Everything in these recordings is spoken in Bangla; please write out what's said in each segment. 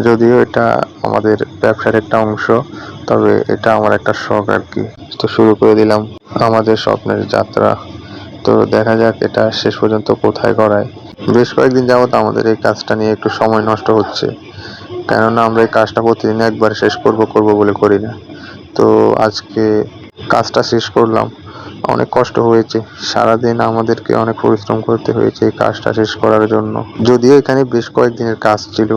যদিও এটা আমাদের ব্যবসার একটা অংশ, তবে এটা আমার একটা শখ আর কি। তো শুরু করে দিলাম আমাদের স্বপ্নের যাত্রা। তো দেখা যাক এটা শেষ পর্যন্ত কোথায় গড়ায়। বেশ কয়েকদিন যাবত আমাদের এই কাজটা নিয়ে একটু সময় নষ্ট হচ্ছে, কেননা আমরা এই কাজটা প্রতিদিন একবার শেষ করব বলে করি না। তো আজকে কাজটা শেষ করলাম। অনেক কষ্ট হয়েছে, সারাদিন আমাদেরকে অনেক পরিশ্রম করতে হয়েছে এই কাজটা শেষ করার জন্য। যদিও এখানে বেশ কয়েকদিনের কাজ ছিল,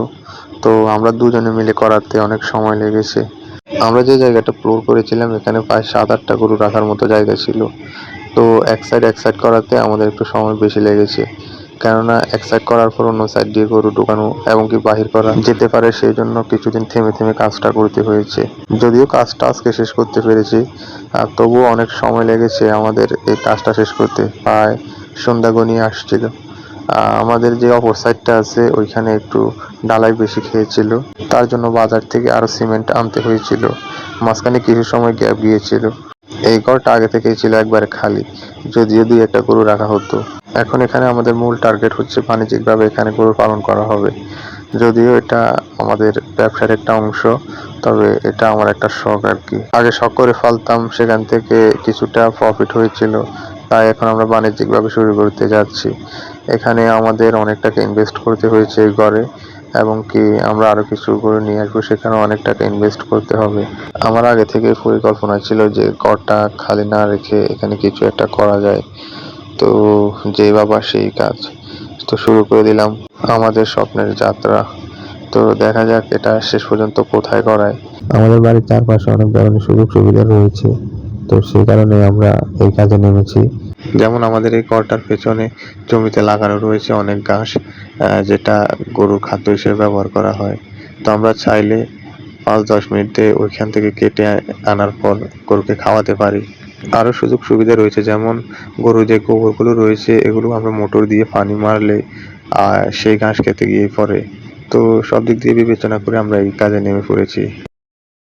তো আমরা দুজনে মিলে করাতে অনেক সময় লেগেছে। আমরা যে জায়গাটা ফ্লোর করেছিলাম এখানে প্রায় 7-8টা গরু রাখার মতো জায়গা ছিল। তো এক সাইড করাতে আমাদের একটু সময় বেশি লেগেছে, কেননা এক সাইড করার পর অন্য সাইড দিয়ে গরু ঢোকানো এবং কি বাহির করা যেতে পারে, সেই জন্য কিছুদিন থেমে কাজটা করতে হয়েছে। যদিও কাজটা আজকে শেষ করতে পেরেছি, আর তবুও অনেক সময় লেগেছে আমাদের এই কাজটা শেষ করতে। প্রায় সন্ধ্যা গনিয়ে আসছিল। আমাদের যে অপর সাইডটা আছে ওইখানে একটু ঢালাই বেশি খেয়েছিল, তার জন্য বাজার থেকে আরো সিমেন্ট আনতে হয়েছিল। মাঝখানে কিছু সময় গ্যাপ গিয়েছিল। এই ঘরটা আগে থেকেই ছিল একবারে খালি, যদিও 2-1টা গরু রাখা হতো। এখন এখানে আমাদের মূল টার্গেট হচ্ছে বাণিজ্যিকভাবে এখানে গরু পালন করা হবে। যদিও এটা আমাদের ব্যবসার একটা অংশ, তবে এটা আমার একটা শখ আর কি। আগে শখ করে ফেলতাম, সেখান থেকে কিছুটা প্রফিট হয়েছিল, তাই এখন আমরা বাণিজ্যিকভাবে শুরু করতে যাচ্ছি। এখানে আমাদের অনেক টাকা ইনভেস্ট করতে হয়েছে এই ঘরে, এবং কি আমরা আরো কিছু গরু নিয়ে আসবো, সেখানে অনেক টাকা ইনভেস্ট করতে হবে। আমার আগে থেকে পরিকল্পনা ছিল যে ঘরটা খালি না রেখে এখানে কিছু একটা করা যায়। তো যেই বাবা সেই কাজ। তো শুরু করে দিলাম আমাদের স্বপ্নের যাত্রা। তো দেখা যাক এটা শেষ পর্যন্ত কোথায় গড়ায়। আমাদের বাড়ির চারপাশে অনেক ধরনের সুযোগ সুবিধা রয়েছে, তো সেই কারণে আমরা এই কাজে নেমেছি। যেমন আমাদের এই ঘরটার পেছনে জমিতে লাগানো রয়েছে অনেক ঘাস, যেটা গরুর খাদ্য হিসেবে ব্যবহার করা হয়। তো আমরা চাইলে 5-10 মিনিটে ওইখান থেকে কেটে আনার পর গরুকে খাওয়াতে পারি। আরো সুযোগ সুবিধা রয়েছে, যেমন গরুর যে গোবরগুলো রয়েছে এগুলো আমরা মোটর দিয়ে পানি মারলে সেই ঘাস খেতে গিয়ে পড়ে। তো সব দিক দিয়ে বিবেচনা করে আমরা এই কাজে নেমে পড়েছি।